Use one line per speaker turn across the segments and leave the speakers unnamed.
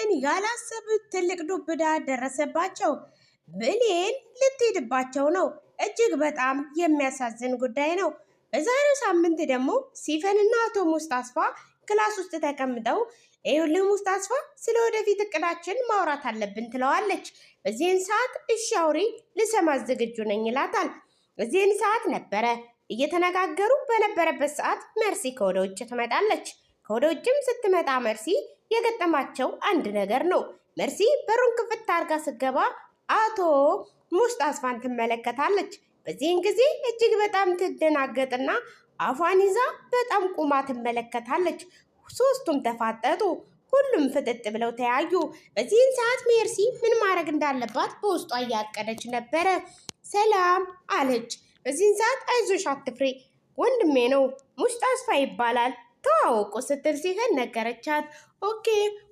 ብሌን ያላሰቡት ትልቅ ዱብዳ ደረሰባቸው። ብሌን ልትሄድባቸው ነው። እጅግ በጣም የሚያሳዝን ጉዳይ ነው። በዛሬው ሳምንት ደግሞ ሲፈንና አቶ ሙስጣስፋ ክላስ ውስጥ ተቀምጠው ይኸውልህ ሙስጣስፋ ስለ ወደፊት እቅዳችን ማውራት አለብን ትለዋለች። በዚህን ሰዓት እሺ አውሪ ልሰማት ዝግጁ ነኝ ይላታል። በዚህን ሰዓት ነበረ እየተነጋገሩ በነበረበት ሰዓት መርሲ ከወደ ውጭ ትመጣለች። ከወደ ውጭም ስትመጣ መርሲ የገጠማቸው አንድ ነገር ነው። መርሲ በሩን ክፍት አድርጋ ስትገባ አቶ ሙስጣስፋን ትመለከታለች። በዚህን ጊዜ እጅግ በጣም ትደናገጥና አፏን ይዛ በጣም ቁማ ትመለከታለች። ሶስቱም ተፋጠጡ። ሁሉም ፍጥጥ ብለው ተያዩ። በዚህን ሰዓት ሜርሲ ምን ማድረግ እንዳለባት በውስጧ እያቀደች ነበረ። ሰላም አለች። በዚህን ሰዓት አይዞሽ አትፍሪ፣ ወንድሜ ነው ሙስጣስፋ ይባላል ተዋወቁ ስትል ሲፈን ነገረቻት። ኦኬ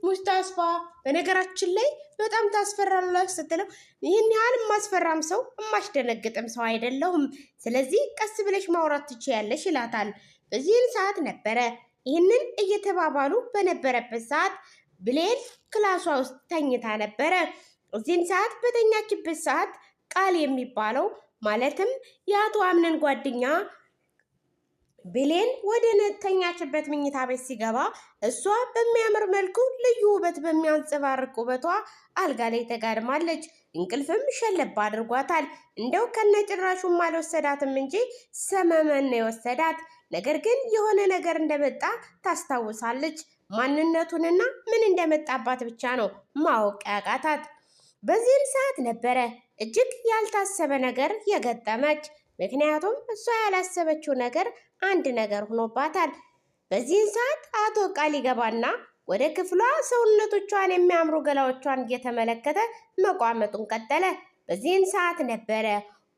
ሙስጣስፋ በነገራችን ላይ በጣም ታስፈራለች ስትለው ይህን ያህል የማስፈራም ሰው የማስደነግጥም ሰው አይደለሁም፣ ስለዚህ ቀስ ብለሽ ማውራት ትችያለሽ ይላታል። በዚህን ሰዓት ነበረ ይህንን እየተባባሉ በነበረበት ሰዓት ብሌን ክላሷ ውስጥ ተኝታ ነበረ። እዚህን ሰዓት በተኛችበት ሰዓት ቃል የሚባለው ማለትም የአቶ አምነን ጓደኛ ብሌን ወደ ተኛችበት መኝታ ቤት ሲገባ እሷ በሚያምር መልኩ ልዩ ውበት በሚያንጸባርቅ ውበቷ አልጋ ላይ ተጋድማለች። እንቅልፍም ሸለባ አድርጓታል። እንደው ከነጭራሹም አልወሰዳትም እንጂ ሰመመን ነው የወሰዳት። ነገር ግን የሆነ ነገር እንደመጣ ታስታውሳለች። ማንነቱንና ምን እንደመጣባት ብቻ ነው ማወቅ ያቃታት። በዚህም ሰዓት ነበረ እጅግ ያልታሰበ ነገር የገጠመች። ምክንያቱም እሷ ያላሰበችው ነገር አንድ ነገር ሆኖባታል። በዚህን ሰዓት አቶ ቃል ይገባና ወደ ክፍሏ ሰውነቶቿን የሚያምሩ ገላዎቿን እየተመለከተ መቋመጡን ቀጠለ። በዚህን ሰዓት ነበረ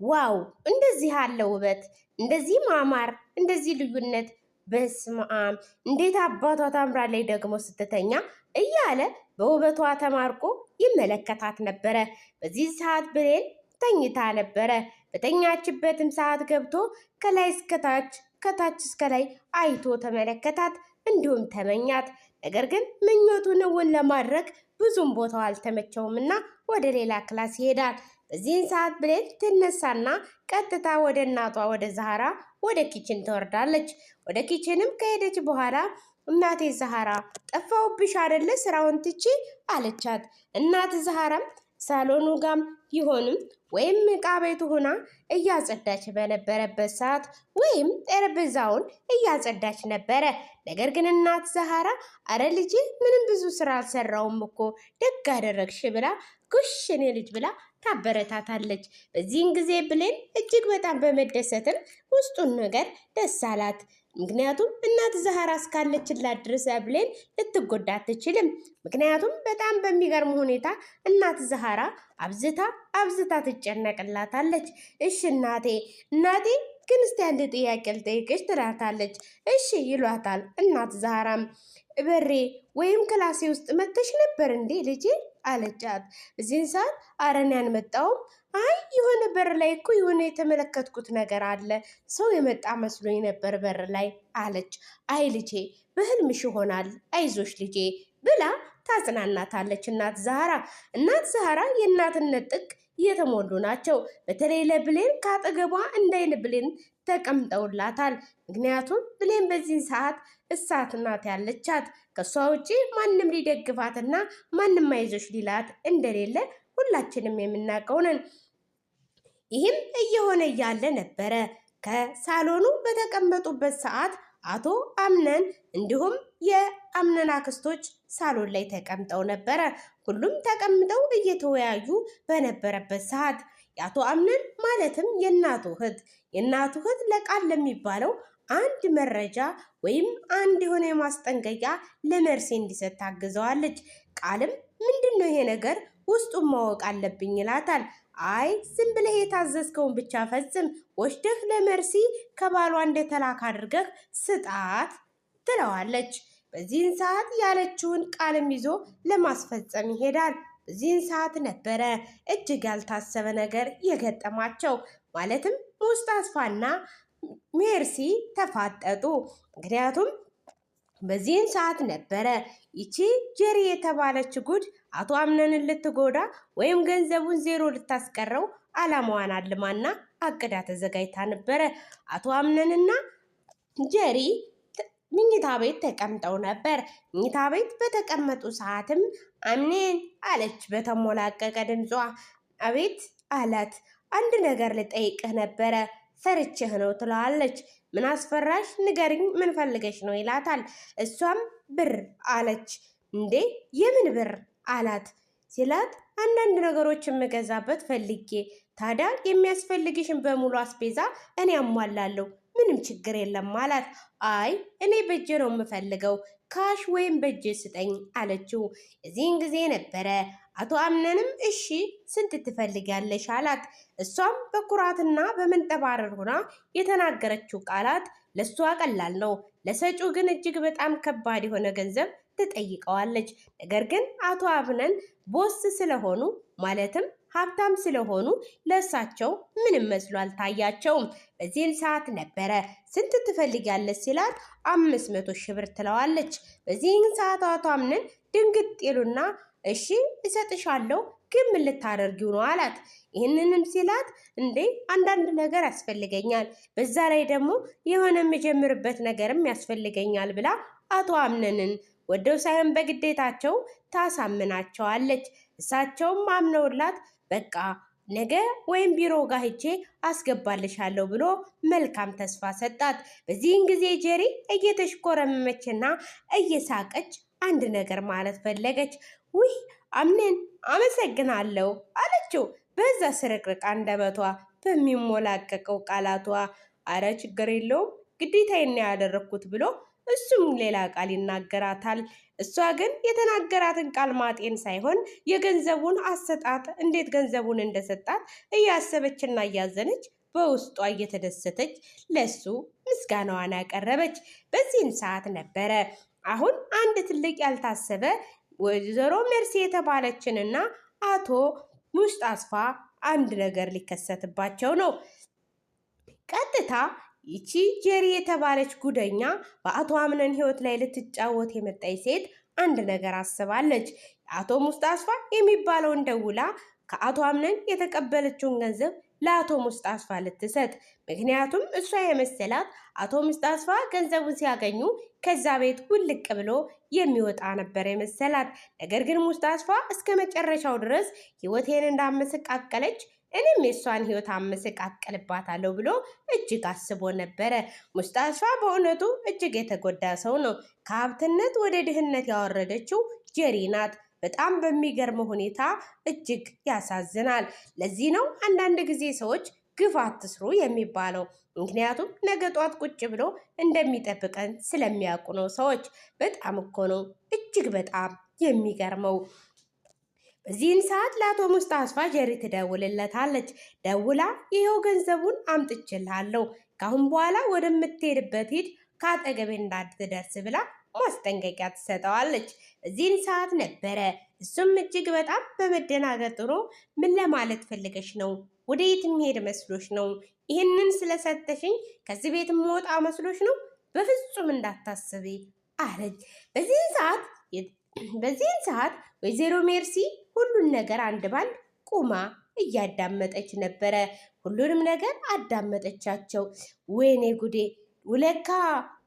ዋው እንደዚህ ያለ ውበት፣ እንደዚህ ማማር፣ እንደዚህ ልዩነት፣ በስማም እንዴት አባቷ ታምራለች ደግሞ ስትተኛ እያለ በውበቷ ተማርኮ ይመለከታት ነበረ። በዚህ ሰዓት ብሌን ተኝታ ነበረ። በተኛችበትም ሰዓት ገብቶ ከላይ እስከታች ከታች እስከ ላይ አይቶ ተመለከታት፣ እንዲሁም ተመኛት። ነገር ግን ምኞቱን እውን ለማድረግ ብዙም ቦታው አልተመቸውምና ወደ ሌላ ክላስ ይሄዳል። በዚህን ሰዓት ብሌን ትነሳና ቀጥታ ወደ እናቷ ወደ ዛህራ ወደ ኪችን ትወርዳለች። ወደ ኪችንም ከሄደች በኋላ እናቴ ዛህራ ጠፋውብሽ አይደለ ስራውን ትቼ አለቻት። እናት ዛህራም ሳሎኑ ጋም ይሆንም ወይም ዕቃ ቤቱ ሆና እያጸዳች በነበረበት ሰዓት ወይም ጠረጴዛውን እያጸዳች ነበረ። ነገር ግን እናት ዛህራ አረ ልጅ ምንም ብዙ ስራ አልሰራውም እኮ ደግ አደረግሽ ብላ ጉሽ የኔ ልጅ ብላ ታበረታታለች። በዚህን ጊዜ ብሌን እጅግ በጣም በመደሰትም ውስጡን ነገር ደስ አላት። ምክንያቱም እናት ዛህራ እስካለችላት ድረስ ብሌን ልትጎዳ አትችልም። ምክንያቱም በጣም በሚገርም ሁኔታ እናት ዛህራ አብዝታ ትጨነቅላታለች። እሺ እናቴ ግን እስቲ አንድ ጥያቄ ልጠይቅሽ ትላታለች። እሺ ይሏታል። እናት ዛህራም በሬ ወይም ክላሴ ውስጥ መተሽ ነበር እንዴ ልጄ አለቻት። በዚህን ሰዓት አረን ያልመጣውም አይ የሆነ በር ላይ እኮ የሆነ የተመለከትኩት ነገር አለ፣ ሰው የመጣ መስሎኝ ነበር በር ላይ አለች። አይ ልጄ በህልምሽ ይሆናል አይዞሽ ልጄ ብላ ታጽናናታለች እናት ዛህራ የእናትነት ጥግ የተሞሉ ናቸው። በተለይ ለብሌን ከአጠገቧ እንዳይን ብሌን ተቀምጠውላታል። ምክንያቱም ብሌን በዚህን ሰዓት እሳት ናት ያለቻት። ከሷ ውጪ ማንም ሊደግፋትና ማንም አይዞሽ ሊላት እንደሌለ ሁላችንም የምናውቀው ነን። ይህም እየሆነ እያለ ነበረ ከሳሎኑ በተቀመጡበት ሰዓት አቶ አምነን እንዲሁም የአምነን አክስቶች ሳሎን ላይ ተቀምጠው ነበረ። ሁሉም ተቀምጠው እየተወያዩ በነበረበት ሰዓት የአቶ አምነን ማለትም የእናቱ እህት ለቃል ለሚባለው አንድ መረጃ ወይም አንድ የሆነ የማስጠንቀቂያ ለመርሲ እንዲሰጥ ታግዘዋለች። ቃልም ምንድነው ይሄ ነገር ውስጡን ማወቅ አለብኝ ይላታል። አይ ዝም ብለህ የታዘዝከውን ብቻ ፈጽም፣ ወስደህ ለመርሲ ከባሏ እንደተላክ አድርገህ ስጣት ትለዋለች። በዚህን ሰዓት ያለችውን ቃልም ይዞ ለማስፈጸም ይሄዳል። በዚህን ሰዓት ነበረ እጅግ ያልታሰበ ነገር የገጠማቸው። ማለትም ሙስጣስፋና ሜርሲ ተፋጠጡ። ምክንያቱም በዚህን ሰዓት ነበረ ይቺ ጀሪ የተባለች ጉድ አቶ አምነንን ልትጎዳ ወይም ገንዘቡን ዜሮ ልታስቀረው አላማዋን አልማና አቅዳ ተዘጋጅታ ነበረ። አቶ አምነንና ጀሪ ምኝታ ቤት ተቀምጠው ነበር። ምኝታ ቤት በተቀመጡ ሰዓትም አምኔን አለች በተሞላቀቀ ድምጿ። አቤት አላት። አንድ ነገር ልጠይቅህ ነበረ ፈርቼህ ነው ትለዋለች። ምን አስፈራሽ? ንገሪኝ፣ ምን ፈልገሽ ነው ይላታል። እሷም ብር አለች። እንዴ የምን ብር አላት። ሲላት አንዳንድ ነገሮችን የምገዛበት ፈልጌ፣ ታዲያ የሚያስፈልግሽን በሙሉ አስቤዛ እኔ አሟላለሁ፣ ምንም ችግር የለም አላት። አይ እኔ በእጄ ነው የምፈልገው፣ ካሽ ወይም በእጄ ስጠኝ አለችው። እዚህን ጊዜ ነበረ አቶ አምነንም እሺ ስንት ትፈልጊያለሽ አላት። እሷም በኩራትና በመንጠባረር ሆና የተናገረችው ቃላት ለእሷ ቀላል ነው፣ ለሰጪው ግን እጅግ በጣም ከባድ የሆነ ገንዘብ ትጠይቀዋለች። ነገር ግን አቶ አምነን ቦስ ስለሆኑ ማለትም ሀብታም ስለሆኑ ለእሳቸው ምንም መስሎ አልታያቸውም። በዚህን ሰዓት ነበረ ስንት ትፈልጊያለሽ ሲላት 500 ሺህ ብር ትለዋለች። በዚህን ሰዓት አቶ አምነን ድንግጥ ይሉና እሺ እሰጥሻለሁ፣ ግን ምን ልታደርጊው ነው አላት። ይህንንም ሲላት እንዴ አንዳንድ ነገር ያስፈልገኛል፣ በዛ ላይ ደግሞ የሆነ የምጀምርበት ነገርም ያስፈልገኛል ብላ አቶ አምነንን ወደው ሳይሆን በግዴታቸው ታሳምናቸዋለች። እሳቸውም አምነውላት በቃ ነገ ወይም ቢሮ ጋር ሄጄ አስገባልሻለሁ ብሎ መልካም ተስፋ ሰጣት። በዚህን ጊዜ ጀሪ እየተሽኮረመመችና እየሳቀች አንድ ነገር ማለት ፈለገች። ውይ አምነን አመሰግናለሁ አለችው በዛ ስርቅርቅ አንደበቷ በሚሞላቀቀው ቃላቷ። አረ ችግር የለውም ግዴታዬን ያደረግኩት ብሎ እሱም ሌላ ቃል ይናገራታል። እሷ ግን የተናገራትን ቃል ማጤን ሳይሆን የገንዘቡን አሰጣጥ እንዴት ገንዘቡን እንደሰጣት እያሰበችና እያዘነች በውስጧ እየተደሰተች ለሱ ምስጋናዋን ያቀረበች። በዚህን ሰዓት ነበረ አሁን አንድ ትልቅ ያልታሰበ ወይዘሮ ሜርሲ የተባለችንና አቶ ሙስጣስፋ አንድ ነገር ሊከሰትባቸው ነው። ቀጥታ ይቺ ጀሪ የተባለች ጉደኛ በአቶ አምነን ህይወት ላይ ልትጫወት የመጣች ሴት አንድ ነገር አስባለች። አቶ ሙስጣስፋ የሚባለውን ደውላ ከአቶ አምነን የተቀበለችውን ገንዘብ ለአቶ ሙስጣስፋ ልትሰጥ። ምክንያቱም እሷ የመሰላት አቶ ሙስጣስፋ ገንዘቡን ሲያገኙ ከዛ ቤት ውልቅ ብሎ የሚወጣ ነበር የመሰላት። ነገር ግን ሙስጣስፋ እስከ መጨረሻው ድረስ ህይወቴን እንዳመሰቃቀለች እኔም የሷን ህይወት አመሰቃቀልባታለሁ ብሎ እጅግ አስቦ ነበረ። ሙስጣስፋ በእውነቱ እጅግ የተጎዳ ሰው ነው። ከሀብትነት ወደ ድህነት ያወረደችው ጀሪ ናት። በጣም በሚገርም ሁኔታ እጅግ ያሳዝናል። ለዚህ ነው አንዳንድ ጊዜ ሰዎች ግፍ አትስሩ የሚባለው። ምክንያቱም ነገ ጧት ቁጭ ብሎ እንደሚጠብቀን ስለሚያውቁ ነው። ሰዎች በጣም እኮ ነው እጅግ በጣም የሚገርመው። በዚህን ሰዓት ለአቶ ሙስጣስፋ ጀሪ ትደውልለታለች። ደውላ ይኸው ገንዘቡን አምጥችልሃለሁ፣ ካሁን በኋላ ወደምትሄድበት ሂድ፣ ከአጠገቤ እንዳትደርስ ብላ ማስጠንቀቂያ ትሰጠዋለች። በዚህን ሰዓት ነበረ እሱም እጅግ በጣም በመደናገጥ ጥሮ ምን ለማለት ፈልገሽ ነው? ወደ የት የሚሄድ መስሎሽ ነው? ይህንን ስለሰጠሽኝ ከዚህ ቤት የምወጣ መስሎሽ ነው? በፍጹም እንዳታስቢ አለች። በዚህን ሰዓት ወይዘሮ ሜርሲ ሁሉን ነገር አንድ ባንድ ቁማ እያዳመጠች ነበረ። ሁሉንም ነገር አዳመጠቻቸው። ወይኔ ጉዴ! ውለካ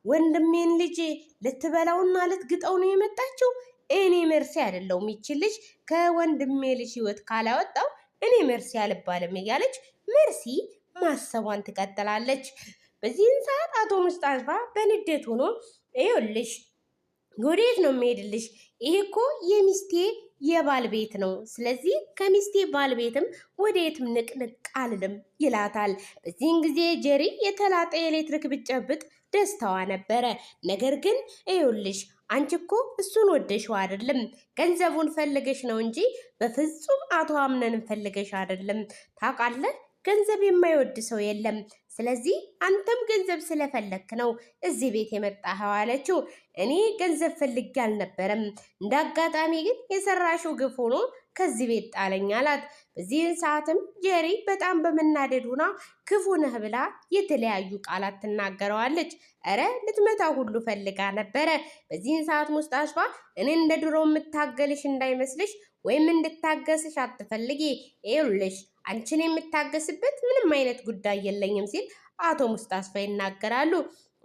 ወንድሜን ልጅ ልትበላውና ልትግጠው ነው የመጣችው። እኔ ሜርሲ አይደለሁም ይቺ ልጅ ከወንድሜ ልጅ ህይወት ካላወጣው እኔ ሜርሲ አልባልም እያለች ሜርሲ ማሰቧን ትቀጥላለች። በዚህን ሰዓት አቶ ሙስጣስፋ በንዴት ሆኖ ይኸውልሽ ወዴት ነው የሚሄድልሽ? ይሄ እኮ የሚስቴ የባል ቤት ነው። ስለዚህ ከሚስቴ ባል ቤትም ወዴትም ንቅንቅ አልልም ይላታል። በዚህን ጊዜ ጀሪ የተላጠ ኤሌክትሪክ ብጨብጥ ደስታዋ ነበረ። ነገር ግን ይኸውልሽ አንቺ እኮ እሱን ወደሽው አይደለም፣ ገንዘቡን ፈልገሽ ነው እንጂ በፍጹም አቶ አምነንን ፈልገሽ አይደለም። ታውቃለህ ገንዘብ የማይወድ ሰው የለም። ስለዚህ አንተም ገንዘብ ስለፈለክ ነው እዚህ ቤት የመጣኸው አለችው። እኔ ገንዘብ ፈልጌ አልነበረም። እንዳጋጣሚ ግን የሰራሽው ግፍ ሆኖ ከዚህ ቤት ጣለኝ አላት። በዚህን ሰዓትም ጄሪ በጣም በመናደድ ሆና ክፉ ነህ ብላ የተለያዩ ቃላት ትናገረዋለች። እረ ልትመታ ሁሉ ፈልጋ ነበረ። በዚህን ሰዓት ሙስጣፋ እኔ እንደ ድሮ የምታገልሽ እንዳይመስልሽ ወይም እንድታገስሽ አትፈልጊ። ይኸውልሽ አንቺን የምታገስበት ምንም አይነት ጉዳይ የለኝም ሲል አቶ ሙስጣፋ ይናገራሉ።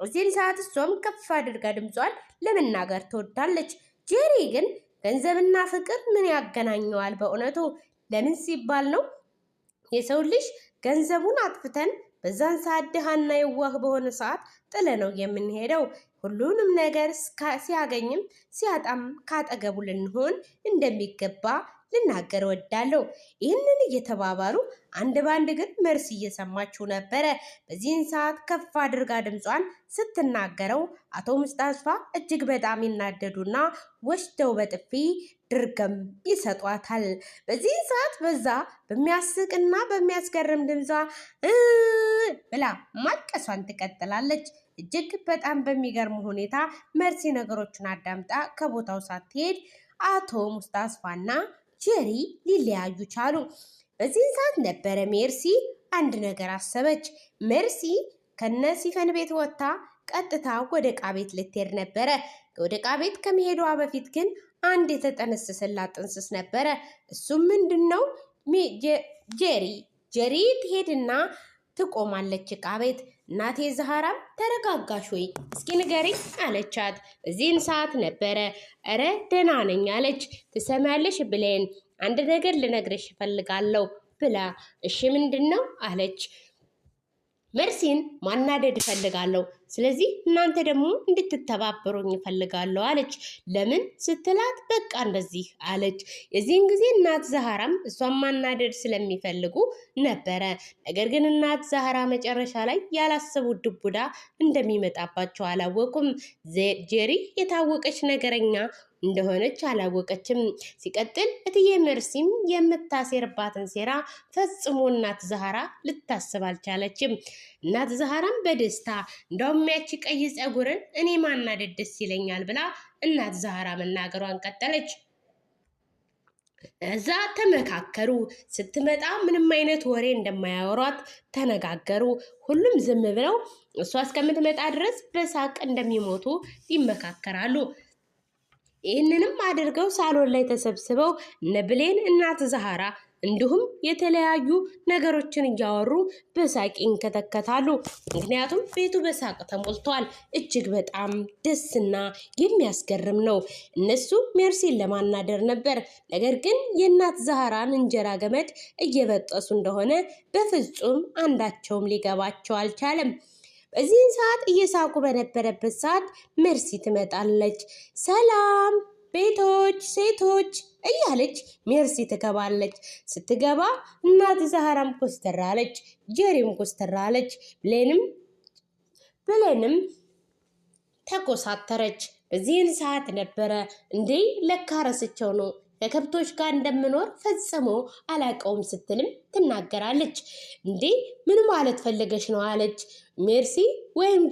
በዚህን ሰዓት እሷም ከፍ አድርጋ ድምጿን ለመናገር ትወዳለች። ጄሪ ግን ገንዘብና ፍቅር ምን ያገናኘዋል? በእውነቱ ለምን ሲባል ነው የሰው ልጅ ገንዘቡን አጥፍተን በዛን ሰዓት ድሃና የዋህ በሆነ ሰዓት ጥለ ነው የምንሄደው። ሁሉንም ነገር ሲያገኝም ሲያጣም ካጠገቡ ልንሆን እንደሚገባ ልናገር ወዳለሁ። ይህንን እየተባባሉ አንድ ባንድ ግን መርሲ እየሰማችው ነበረ። በዚህን ሰዓት ከፍ አድርጋ ድምጿን ስትናገረው አቶ ሙስጣፋ እጅግ በጣም ይናደዱና ወስደው በጥፊ ድርገም ይሰጧታል። በዚህን ሰዓት በዛ በሚያስቅና በሚያስገርም ድምጿ ብላ ማልቀሷን ትቀጥላለች። እጅግ በጣም በሚገርም ሁኔታ መርሲ ነገሮችን አዳምጣ ከቦታው ሳትሄድ አቶ ሙስጣፋና ጄሪ ሊለያዩ ቻሉ። በዚህን ሰዓት ነበረ ሜርሲ አንድ ነገር አሰበች። ሜርሲ ከነ ሲፈን ቤት ወጥታ ቀጥታ ወደ ዕቃ ቤት ልትሄድ ነበረ። ወደ ዕቃ ቤት ከመሄዷ በፊት ግን አንድ የተጠነሰሰላት ጥንስስ ነበረ። እሱም ምንድን ነው? ጄሪ ትሄድና ትቆማለች ዕቃ ቤት። እናቴ ዛህራም ተረጋጋሽ ወይ እስኪ ንገሪኝ አለቻት። በዚህን ሰዓት ነበረ እረ ደህና ነኝ አለች። ትሰማያለሽ ብሌን አንድ ነገር ልነግርሽ እፈልጋለሁ ብላ እሺ ምንድን ነው አለች። መርሲን ማናደድ እፈልጋለሁ፣ ስለዚህ እናንተ ደግሞ እንድትተባበሩኝ እፈልጋለሁ አለች። ለምን ስትላት በቃ እንደዚህ አለች። የዚህን ጊዜ እናት ዛህራም እሷን ማናደድ ስለሚፈልጉ ነበረ። ነገር ግን እናት ዛህራ መጨረሻ ላይ ያላሰቡት ዱብዳ እንደሚመጣባቸው አላወቁም። ጄሪ የታወቀች ነገረኛ እንደሆነች አላወቀችም። ሲቀጥል እትዬ መርሲም የምታሴርባትን ሴራ ፈጽሞ እናት ዛህራ ልታስብ አልቻለችም። እናት ዛህራም በደስታ እንደውም ያቺ ቀይ ፀጉርን እኔ ማናደድ ደስ ይለኛል ብላ እናት ዛህራ መናገሯን ቀጠለች። እዛ ተመካከሩ። ስትመጣ ምንም አይነት ወሬ እንደማያወሯት ተነጋገሩ። ሁሉም ዝም ብለው እሷ እስከምትመጣ ድረስ በሳቅ እንደሚሞቱ ይመካከራሉ። ይህንንም አድርገው ሳሎን ላይ ተሰብስበው እነ ብሌን እናት ዛህራ እንዲሁም የተለያዩ ነገሮችን እያወሩ በሳቅ ይንከተከታሉ። ምክንያቱም ቤቱ በሳቅ ተሞልቷል። እጅግ በጣም ደስና የሚያስገርም ነው። እነሱ ሜርሲን ለማናደር ነበር። ነገር ግን የእናት ዛህራን እንጀራ ገመድ እየበጠሱ እንደሆነ በፍጹም አንዳቸውም ሊገባቸው አልቻለም። በዚህን ሰዓት እየሳቁ በነበረበት ሰዓት መርሲ ትመጣለች። ሰላም ቤቶች ሴቶች እያለች ሜርሲ ትገባለች። ስትገባ እናት ዛህራም ኮስተር አለች፣ ጄሪም ኮስተር አለች፣ ብሌንም ተኮሳተረች። በዚህን ሰዓት ነበረ እንዴ ለካ ረስቸው ነው ከከብቶች ጋር እንደምኖር ፈጽሞ አላቀውም ስትልም ትናገራለች። እንዴ ምን ማለት ፈለገች ነው አለች ሜርሲ ወይም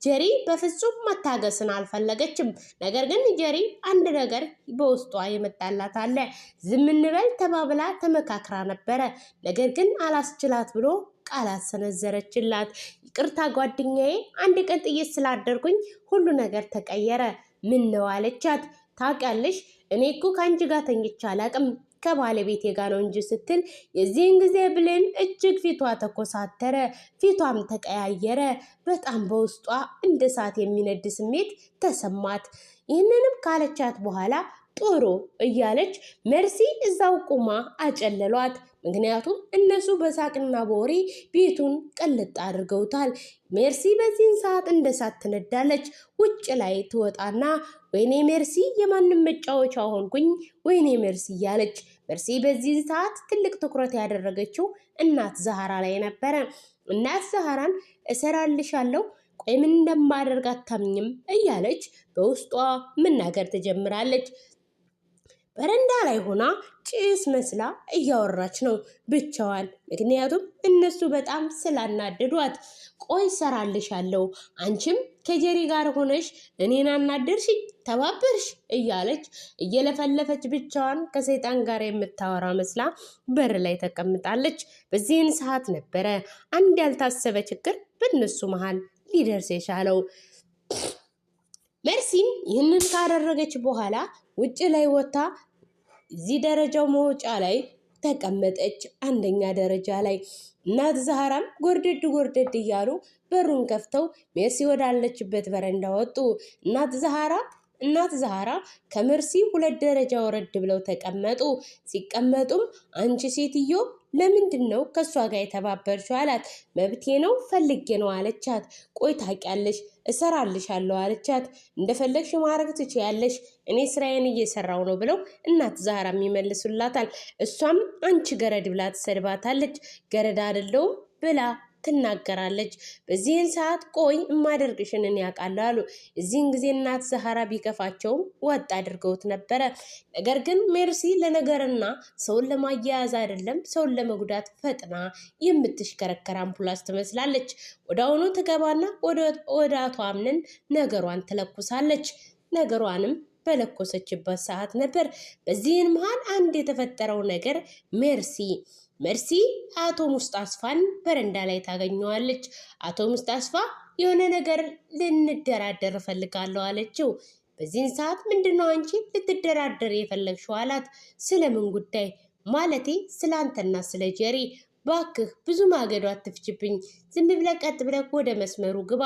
ጄሪ በፍጹም መታገስን አልፈለገችም። ነገር ግን ጄሪ አንድ ነገር በውስጧ የመጣላት አለ። ዝም እንበል ተባብላ ተመካክራ ነበረ። ነገር ግን አላስችላት ብሎ ቃላት ሰነዘረችላት። ይቅርታ ጓደኛዬ፣ አንድ ቀን ጥይት ስላደርጉኝ ሁሉ ነገር ተቀየረ። ምን ነው አለቻት። ታውቂያለሽ እኔ እኮ ከአንቺ ጋር ተኝቼ አላቅም ከባለቤቴ ጋር ነው እንጂ ስትል የዚህን ጊዜ ብሌን እጅግ ፊቷ ተኮሳተረ፣ ፊቷም ተቀያየረ። በጣም በውስጧ እንደ እሳት የሚነድ ስሜት ተሰማት። ይህንንም ካለቻት በኋላ ጥሩ እያለች መርሲ እዛው ቁማ አጨለሏት። ምክንያቱም እነሱ በሳቅና በወሬ ቤቱን ቅልጥ አድርገውታል። ሜርሲ በዚህን ሰዓት እንደ እሳት ትነዳለች። ውጭ ላይ ትወጣና ወይኔ ሜርሲ የማንም መጫወቻ ሆንኩኝ፣ ወይኔ ሜርሲ እያለች መርሲ በዚህ ሰዓት ትልቅ ትኩረት ያደረገችው እናት ዛህራ ላይ ነበረ። እናት ዛህራን እሰራልሻለሁ፣ ቆይ ምን እንደማደርግ አታምኝም እያለች በውስጧ መናገር ትጀምራለች። በረንዳ ላይ ሆና ጭስ መስላ እያወራች ነው ብቻዋን። ምክንያቱም እነሱ በጣም ስላናደዷት። ቆይ ሰራልሻለሁ፣ አንቺም ከጀሪ ጋር ሆነሽ እኔን አናደርሽኝ፣ ተባበርሽ እያለች እየለፈለፈች ብቻዋን ከሰይጣን ጋር የምታወራ መስላ በር ላይ ተቀምጣለች። በዚህን ሰዓት ነበረ አንድ ያልታሰበ ችግር በእነሱ መሃል ሊደርስ የቻለው። መርሲም ይህንን ካደረገች በኋላ ውጭ ላይ ወጥታ እዚህ ደረጃው መውጫ ላይ ተቀመጠች፣ አንደኛ ደረጃ ላይ። እናት ዛህራም ጎርደድ ጎርደድ እያሉ በሩን ከፍተው ሜርሲ ወዳለችበት በረንዳ ወጡ። እናት ዛህራ ከመርሲ 2 ደረጃ ወረድ ብለው ተቀመጡ። ሲቀመጡም አንቺ ሴትዮ ለምንድን ነው ከእሷ ጋር የተባበርሽው አላት። መብቴ ነው ፈልጌ ነው አለቻት። ቆይ ታውቂያለሽ እሰራልሻለሁ አለቻት። እንደፈለግሽ ማድረግ ትችያለሽ፣ እኔ ስራዬን እየሰራው ነው ብለው እናት ዛህራ ይመልሱላታል። እሷም አንቺ ገረድ ብላ ትሰድባታለች። ገረድ አይደለሁም ብላ ትናገራለች። በዚህን ሰዓት ቆይ እማደርግሽን እኔ ያውቃለሁ አሉ። እዚህን ጊዜ እናት ዛህራ ቢከፋቸውም ወጥ አድርገውት ነበረ። ነገር ግን ሜርሲ ለነገርና ሰውን ለማያያዝ አይደለም ሰውን ለመጉዳት ፈጥና የምትሽከረከር አምፑላስ ትመስላለች። ወደ አሁኑ ትገባና ወደ አቶ አምነን ነገሯን ትለኩሳለች። ነገሯንም በለኮሰችበት ሰዓት ነበር በዚህን መሃል አንድ የተፈጠረው ነገር። መርሲ አቶ ሙስጣስፋን በረንዳ ላይ ታገኘዋለች። አቶ ሙስጣስፋ የሆነ ነገር ልንደራደር እፈልጋለሁ አለችው። በዚህን ሰዓት ምንድነው አንቺ ልትደራደር የፈለግሽው አላት። ስለምን ጉዳይ? ማለቴ ስለ አንተና ስለ ጀሪ። ባክህ ብዙ ማገዶ አትፍችብኝ፣ ዝም ብለህ ቀጥ ብለህ ወደ መስመሩ ግባ።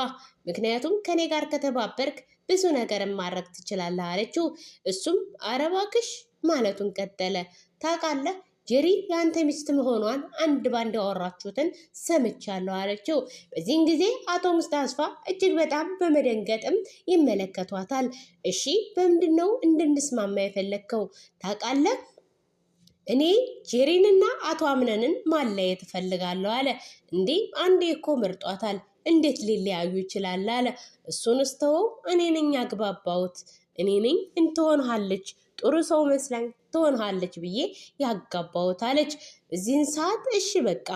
ምክንያቱም ከኔ ጋር ከተባበርክ ብዙ ነገር ማድረግ ትችላለህ አለችው። እሱም አረ እባክሽ ማለቱን ቀጠለ። ታውቃለህ ጀሪ የአንተ ሚስት መሆኗን አንድ ባንድ ያወራችሁትን ሰምቻለሁ አለችው። በዚህን ጊዜ አቶ ሙስጣስፋ እጅግ በጣም በመደንገጥም ይመለከቷታል። እሺ በምንድን ነው እንድንስማማ የፈለግከው? ታውቃለህ እኔ ጀሪንና አቶ አምነንን ማለየት እፈልጋለሁ አለ። እንዴ አንዴ እኮ መርጧታል፣ እንዴት ሊለያዩ ይችላል አለ። እሱን እስተወው፣ እኔ ነኝ ያግባባሁት፣ እኔ ነኝ እንትሆንሃለች ጥሩ ሰው መስላኝ ትሆንሃለች ብዬ ያጋባሁት አለች። በዚህን ሰዓት እሺ በቃ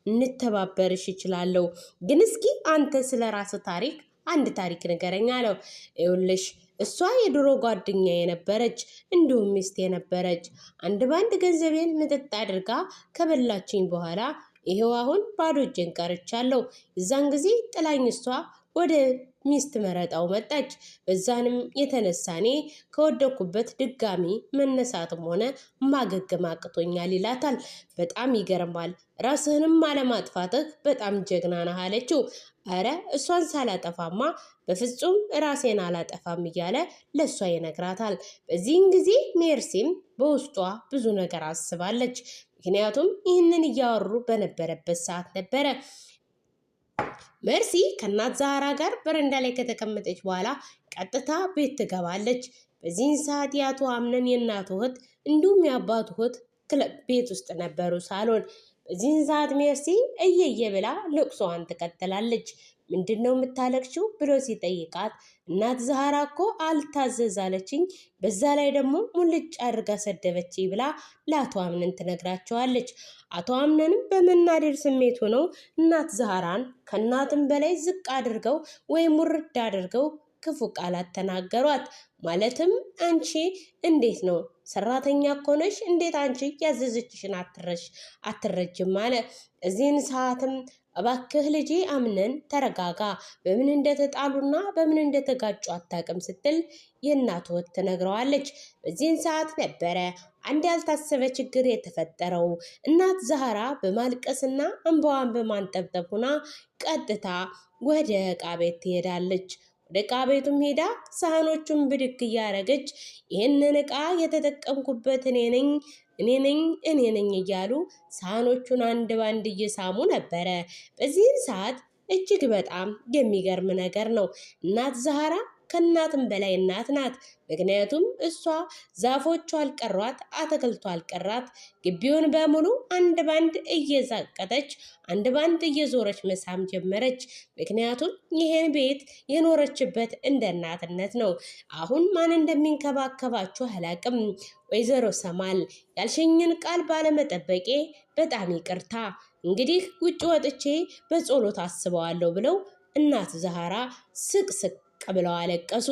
እንተባበርሽ ይችላለሁ፣ ግን እስኪ አንተ ስለ ራስ ታሪክ አንድ ታሪክ ንገረኝ አለው። ይኸውልሽ እሷ የድሮ ጓደኛ የነበረች እንዲሁም ሚስት የነበረች፣ አንድ ባንድ ገንዘቤን ምጥጥ አድርጋ ከበላችኝ በኋላ ይሄው አሁን ባዶ እጄን ቀርቻለሁ። የዛን ጊዜ ጥላኝ እሷ ወደ ሚስት መረጣው መጣች። በዛንም የተነሳ እኔ ከወደኩበት ድጋሚ መነሳትም ሆነ ማገገም አቅቶኛል ይላታል። በጣም ይገርማል፣ ራስህንም አለማጥፋትህ በጣም ጀግና ነህ አለችው። አረ እሷን ሳላጠፋማ በፍጹም ራሴን አላጠፋም እያለ ለእሷ ይነግራታል። በዚህን ጊዜ ሜርሲም በውስጧ ብዙ ነገር አስባለች። ምክንያቱም ይህንን እያወሩ በነበረበት ሰዓት ነበረ መርሲ ከእናት ዛህራ ጋር በረንዳ ላይ ከተቀመጠች በኋላ ቀጥታ ቤት ትገባለች። በዚህን ሰዓት የአቶ አምነን የእናቱ እህት እንዲሁም የአባቱ እህት ቤት ውስጥ ነበሩ ሳሎን። በዚህን ሰዓት ሜርሲ እየየ ብላ ልቅሶዋን ትቀጥላለች። ምንድን ነው የምታለቅሽው ብሎ ሲጠይቃት እናት ዛህራ እኮ አልታዘዛለችኝ፣ በዛ ላይ ደግሞ ሙልጭ አድርጋ ሰደበችኝ ብላ ለአቶ አምነን ትነግራቸዋለች። አቶ አምነንም በመናደድ ስሜት ሆነው እናት ዛህራን ከእናትም በላይ ዝቅ አድርገው ወይም ውርድ አድርገው ክፉ ቃላት ተናገሯት። ማለትም አንቺ እንዴት ነው ሰራተኛ እኮ ነሽ፣ እንዴት አንቺ ያዘዘችሽን አትረጅም አለ። እዚህን ሰዓትም እባክህ ልጄ አምነን ተረጋጋ፣ በምን እንደተጣሉና በምን እንደተጋጩ አታውቅም ስትል የእናቱ እህት ትነግረዋለች። በዚህን ሰዓት ነበረ አንድ ያልታሰበ ችግር የተፈጠረው። እናት ዛህራ በማልቀስና እንባዋን በማንጠብጠብ ሆና ቀጥታ ወደ ዕቃ ቤት ትሄዳለች። ወደ ዕቃ ቤቱም ሄዳ ሳህኖቹን ብድግ እያረገች ይህንን ዕቃ የተጠቀምኩበት እኔ ነኝ እያሉ ሳህኖቹን አንድ ባንድ እየሳሙ ነበረ። በዚህን ሰዓት እጅግ በጣም የሚገርም ነገር ነው። እናት ዛህራ ከእናትም በላይ እናት ናት። ምክንያቱም እሷ ዛፎቹ አልቀሯት፣ አትክልቱ አልቀራት፣ ግቢውን በሙሉ አንድ ባንድ እየዛቀተች አንድ ባንድ እየዞረች መሳም ጀመረች። ምክንያቱም ይህን ቤት የኖረችበት እንደ እናትነት ነው። አሁን ማን እንደሚንከባከባችሁ አላቅም። ወይዘሮ ሰማል ያልሸኝን ቃል ባለመጠበቄ በጣም ይቅርታ። እንግዲህ ውጭ ወጥቼ በጸሎት አስበዋለሁ ብለው እናት ዛህራ ስቅስቅ ብለው አለቀሱ።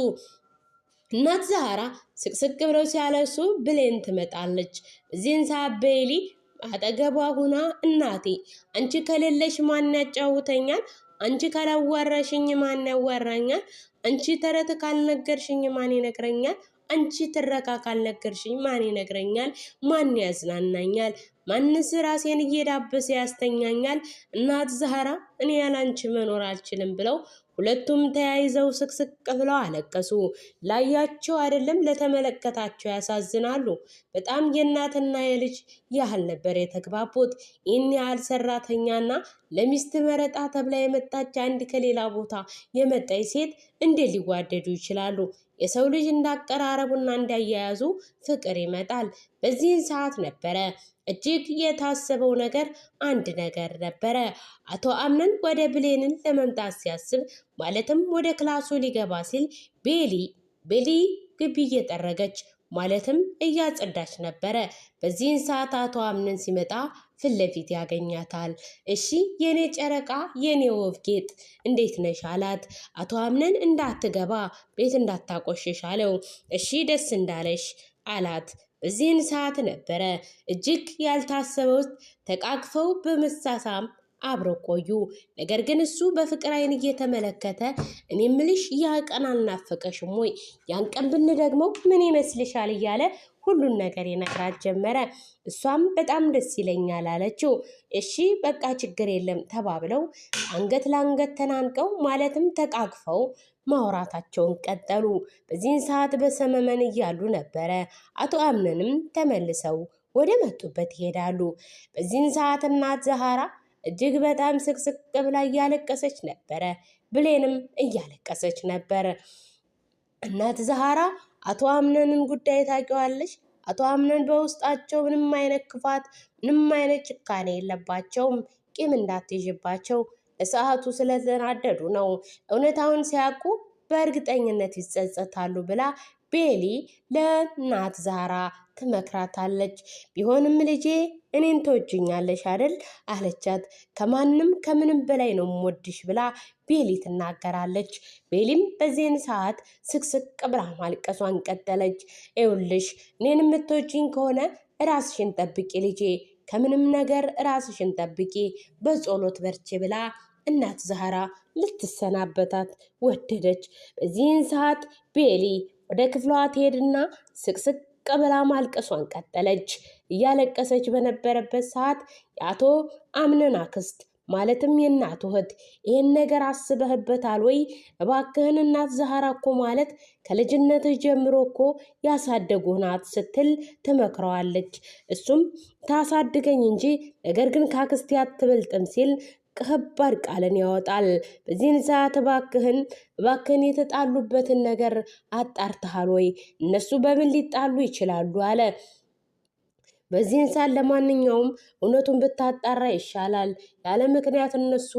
እናት ዛህራ ስቅስቅ ብለው ሲያለቅሱ ብሌን ትመጣለች። እዚህን ሰዓት ቤሊ አጠገቧ ሁና እናቴ አንቺ ከሌለሽ ማን ያጫውተኛል? አንቺ ካላዋራሽኝ ማን ያዋራኛል? አንቺ ተረት ካልነገርሽኝ ማን ይነግረኛል? አንቺ ትረካ ካልነገርሽኝ ማን ይነግረኛል? ማን ያዝናናኛል? ማንስ ራሴን እየዳበሰ ያስተኛኛል? እናት ዛህራ እኔ ያላንቺ መኖር አልችልም ብለው ሁለቱም ተያይዘው ስቅስቅ ብለው አለቀሱ። ላያቸው አይደለም ለተመለከታቸው ያሳዝናሉ። በጣም የእናትና የልጅ ያህል ነበር የተግባቡት። ይህን ያህል ሰራተኛና ለሚስት መረጣ ተብላ የመጣች አንድ ከሌላ ቦታ የመጣች ሴት እንዴት ሊዋደዱ ይችላሉ? የሰው ልጅ እንዳቀራረቡና እንዳያያዙ ፍቅር ይመጣል። በዚህን ሰዓት ነበረ እጅግ የታሰበው ነገር አንድ ነገር ነበረ። አቶ አምነን ወደ ብሌንን ለመምጣት ሲያስብ ማለትም ወደ ክላሱ ሊገባ ሲል ቤሊ ግቢ እየጠረገች ማለትም እያጸዳች ነበረ። በዚህን ሰዓት አቶ አምነን ሲመጣ ፊት ለፊት ያገኛታል። እሺ የኔ ጨረቃ የኔ ወፍ ጌጥ እንዴት ነሽ አላት። አቶ አምነን እንዳትገባ ቤት እንዳታቆሽሽ አለው። እሺ ደስ እንዳለሽ አላት። በዚህን ሰዓት ነበረ እጅግ ያልታሰበው ተቃቅፈው በመሳሳም አብረው ቆዩ። ነገር ግን እሱ በፍቅር አይን እየተመለከተ እኔ ምልሽ ያ ቀን አልናፈቀሽም ወይ? ያን ቀን ብንደግመው ምን ይመስልሻል? እያለ ሁሉን ነገር ይነግራት ጀመረ። እሷም በጣም ደስ ይለኛል አለችው። እሺ በቃ ችግር የለም ተባብለው አንገት ለአንገት ተናንቀው ማለትም ተቃቅፈው ማውራታቸውን ቀጠሉ። በዚህን ሰዓት በሰመመን እያሉ ነበረ። አቶ አምነንም ተመልሰው ወደ መጡበት ይሄዳሉ። በዚህን ሰዓት እናት ዛህራ እጅግ በጣም ስቅስቅ ብላ እያለቀሰች ነበረ። ብሌንም እያለቀሰች ነበር። እናት ዛህራ አቶ አምነንን ጉዳይ ታውቂዋለሽ? አቶ አምነን በውስጣቸው ምንም አይነት ክፋት፣ ምንም አይነት ጭካኔ የለባቸውም። ቂም እንዳትይዥባቸው ለሰዓቱ ስለተናደዱ ነው። እውነታውን ሲያውቁ በእርግጠኝነት ይጸጸታሉ ብላ ቤሊ ለእናት ዛህራ ትመክራታለች። ቢሆንም ልጄ እኔን ትወጂኛለሽ አይደል አለቻት። ከማንም ከምንም በላይ ነው የምወድሽ ብላ ቤሊ ትናገራለች። ቤሊም በዚህን ሰዓት ስቅስቅ ብላ ማልቀሷን ቀጠለች። ይኸውልሽ እኔን የምትወጂኝ ከሆነ ራስሽን ጠብቂ ልጄ፣ ከምንም ነገር ራስሽን ጠብቂ፣ በጸሎት በርቺ ብላ እናት ዛህራ ልትሰናበታት ወደደች። በዚህን ሰዓት ቤሊ ወደ ክፍሏ ትሄድና ስቅስቅ ብላ ማልቀሷን ቀጠለች። እያለቀሰች በነበረበት ሰዓት የአቶ አምነን አክስት ማለትም የእናቱ እህት ይህን ነገር አስበህበታል ወይ? እባክህን እናት ዛህራ እኮ ማለት ከልጅነትህ ጀምሮ እኮ ያሳደጉህ ናት ስትል ትመክረዋለች። እሱም ታሳድገኝ እንጂ ነገር ግን ካክስቴ አትበልጥም ሲል ከባድ ቃልን ያወጣል። በዚህን ሰዓት እባክህን የተጣሉበትን ነገር አጣርተሃል ወይ? እነሱ በምን ሊጣሉ ይችላሉ አለ። በዚህን ሰዓት ለማንኛውም እውነቱን ብታጣራ ይሻላል፣ ያለ ምክንያት እነሱ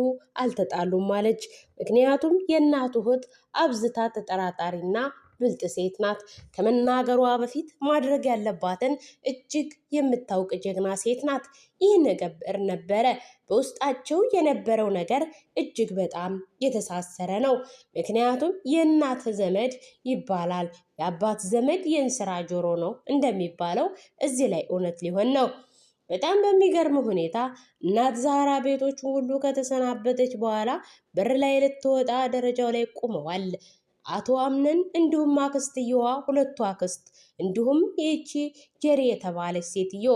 አልተጣሉም አለች። ምክንያቱም የእናቱ እህት አብዝታ ተጠራጣሪና ብልጥ ሴት ናት። ከመናገሯ በፊት ማድረግ ያለባትን እጅግ የምታውቅ ጀግና ሴት ናት። ይህ ነገር ነበረ በውስጣቸው የነበረው ነገር እጅግ በጣም የተሳሰረ ነው። ምክንያቱም የእናት ዘመድ ይባላል የአባት ዘመድ የእንስራ ጆሮ ነው እንደሚባለው እዚህ ላይ እውነት ሊሆን ነው። በጣም በሚገርም ሁኔታ እናት ዛህራ ቤቶቹን ሁሉ ከተሰናበተች በኋላ በር ላይ ልትወጣ ደረጃው ላይ ቆመዋል። አቶ አምነን እንዲሁም አክስትየዋ ሁለቱ አክስት እንዲሁም ይህቺ ጀሪ የተባለች ሴትዮ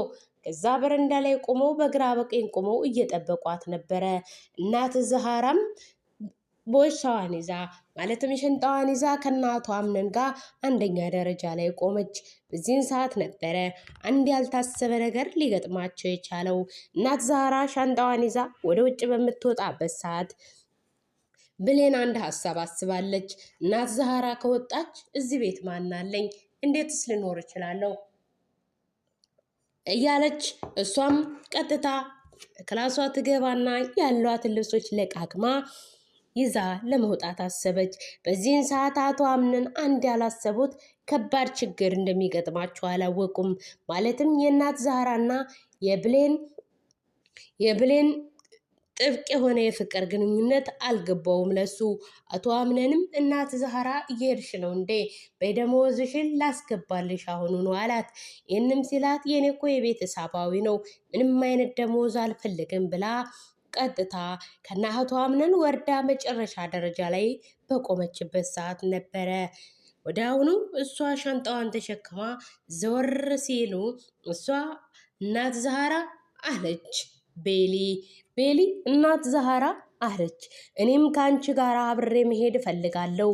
ከዛ በረንዳ ላይ ቆመው በግራ በቀኝ ቆመው እየጠበቋት ነበረ። እናት ዛህራም ቦርሳዋን ይዛ ማለትም ሸንጣዋን ይዛ ከእናቷ አምነን ጋር አንደኛ ደረጃ ላይ ቆመች። በዚህን ሰዓት ነበረ አንድ ያልታሰበ ነገር ሊገጥማቸው የቻለው። እናት ዛህራ ሻንጣዋን ይዛ ወደ ውጭ በምትወጣበት ሰዓት ብሌን አንድ ሀሳብ አስባለች። እናት ዛህራ ከወጣች እዚህ ቤት ማናለኝ? እንዴትስ ልኖር እችላለሁ? እያለች እሷም ቀጥታ ክላሷ ትገባና ያሏትን ልብሶች ለቃቅማ ይዛ ለመውጣት አሰበች። በዚህን ሰዓት አቶ አምነን አንድ ያላሰቡት ከባድ ችግር እንደሚገጥማቸው አላወቁም። ማለትም የእናት ዛህራና የብሌን ጥብቅ የሆነ የፍቅር ግንኙነት አልገባውም ለሱ። አቶ አምነንም እናት ዛህራ እየሄድሽ ነው እንዴ? በደመወዝሽን ላስገባልሽ አሁኑ ነው አላት። ይህንም ሲላት የኔ እኮ የቤተሰባዊ ነው ምንም አይነት ደመወዝ አልፈልግም ብላ ቀጥታ ከነ አቶ አምነን ወርዳ መጨረሻ ደረጃ ላይ በቆመችበት ሰዓት ነበረ። ወደ አሁኑ እሷ ሻንጣዋን ተሸክማ ዘወር ሲሉ እሷ እናት ዛህራ አለች። ቤሊ እናት ዛህራ አለች። እኔም ከአንቺ ጋር አብሬ መሄድ እፈልጋለሁ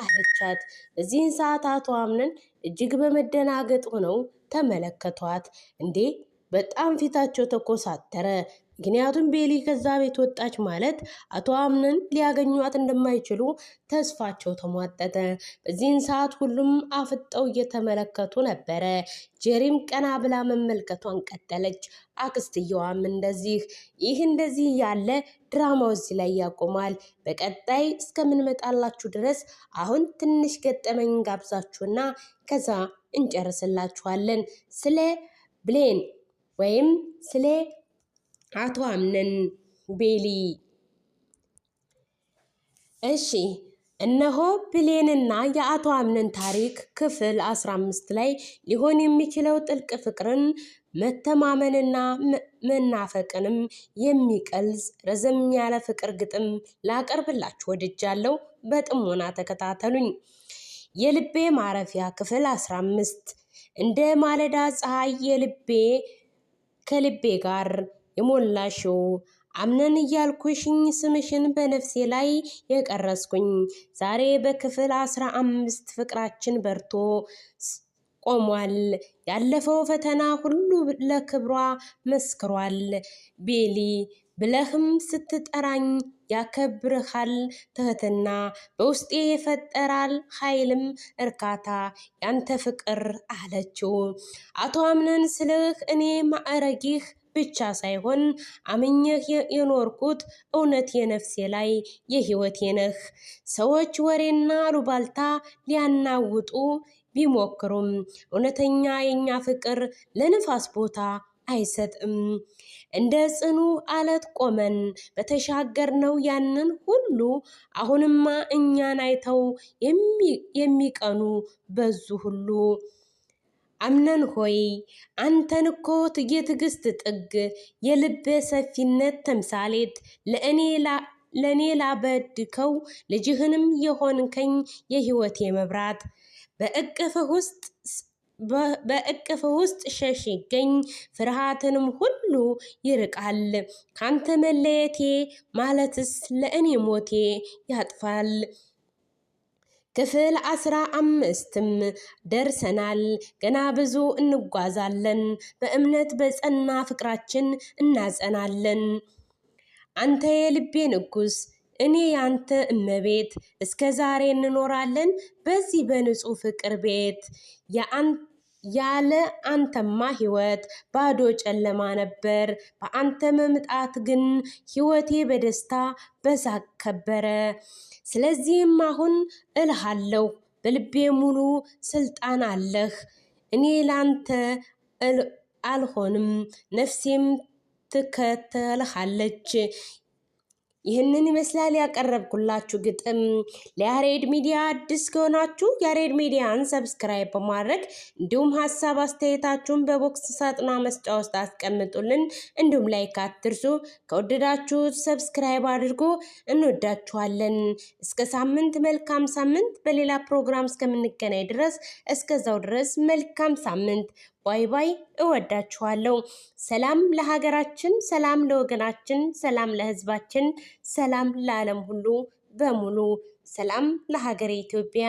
አለቻት። በዚህን ሰዓት አቶ አምነን እጅግ በመደናገጥ ሆነው ተመለከቷት። እንዴ በጣም ፊታቸው ተኮሳተረ። ምክንያቱም ቤሊ ከዛ ቤት ወጣች ማለት አቶ አምነን ሊያገኟት እንደማይችሉ ተስፋቸው ተሟጠጠ። በዚህን ሰዓት ሁሉም አፍጠው እየተመለከቱ ነበረ። ጀሪም ቀና ብላ መመልከቷን ቀጠለች። አክስትየዋም እንደዚህ። ይህ እንደዚህ ያለ ድራማው እዚህ ላይ ያቆማል። በቀጣይ እስከምንመጣላችሁ ድረስ አሁን ትንሽ ገጠመኝ ጋብዛችሁና ከዛ እንጨርስላችኋለን። ስለ ብሌን ወይም ስለ አቶ አምነን ቤሊ። እሺ እነሆ ብሌንና የአቶ አምነን ታሪክ ክፍል 15 ላይ ሊሆን የሚችለው ጥልቅ ፍቅርን መተማመንና መናፈቅንም የሚቀልጽ ረዘም ያለ ፍቅር ግጥም ላቀርብላችሁ ወድጃለሁ። በጥሞና ተከታተሉኝ። የልቤ ማረፊያ ክፍል 15 እንደ ማለዳ ፀሐይ ከልቤ ጋር የሞላሽው አምነን እያልኩሽኝ ስምሽን በነፍሴ ላይ የቀረስኩኝ ዛሬ በክፍል 15 ፍቅራችን በርቶ ቆሟል። ያለፈው ፈተና ሁሉ ለክብሯ መስክሯል። ቤሊ ብለህም ስትጠራኝ ያከብርሃል ትህትና በውስጤ የፈጠራል ኃይልም እርካታ ያንተ ፍቅር አለችው። አቶ አምነን ስልህ እኔ ማዕረጊህ ብቻ ሳይሆን አምኜህ የኖርኩት እውነት የነፍሴ ላይ የህይወቴ ነህ። ሰዎች ወሬና አሉባልታ ሊያናውጡ ቢሞክሩም እውነተኛ የኛ ፍቅር ለንፋስ ቦታ አይሰጥም። እንደ ጽኑ አለት ቆመን በተሻገርነው ያንን ሁሉ አሁንማ እኛን አይተው የሚቀኑ በዙ ሁሉ። አምነን ሆይ አንተን እኮ የትዕግስት ጥግ የልብ ሰፊነት ተምሳሌት ለእኔ ላበድከው ልጅህንም የሆንከኝ የህይወቴ መብራት በእቅፍ ውስጥ ሸሽገኝ ፍርሃትንም ሁሉ ይርቃል። ካንተ መለየቴ ማለትስ ለእኔ ሞቴ ያጥፋል። ክፍል 15ም ደርሰናል። ገና ብዙ እንጓዛለን። በእምነት በጸና ፍቅራችን እናጸናለን። አንተ የልቤ ንጉስ፣ እኔ ያንተ እመቤት፣ እስከ ዛሬ እንኖራለን በዚህ በንጹህ ፍቅር ቤት። ያለ አንተማ ህይወት ባዶ ጨለማ ነበር። በአንተ መምጣት ግን ህይወቴ በደስታ በሳቅ ከበረ። ስለዚህም አሁን እልሃለሁ በልቤ ሙሉ ስልጣን አለህ። እኔ ላንተ አልሆንም፣ ነፍሴም ትከተልሃለች። ይህንን ይመስላል ያቀረብኩላችሁ ግጥም። ለያሬድ ሚዲያ አዲስ ከሆናችሁ ያሬድ ሚዲያን ሰብስክራይብ በማድረግ እንዲሁም ሀሳብ አስተያየታችሁን በቦክስ ሳጥኗ መስጫ ውስጥ አስቀምጡልን። እንዲሁም ላይክ አትርሱ። ከወደዳችሁ ሰብስክራይብ አድርጎ እንወዳችኋለን። እስከ ሳምንት መልካም ሳምንት። በሌላ ፕሮግራም እስከምንገናኝ ድረስ እስከዛው ድረስ መልካም ሳምንት። ባይ ባይ። እወዳችኋለሁ። ሰላም ለሀገራችን፣ ሰላም ለወገናችን፣ ሰላም ለሕዝባችን፣ ሰላም ለዓለም ሁሉ በሙሉ። ሰላም ለሀገሬ ኢትዮጵያ።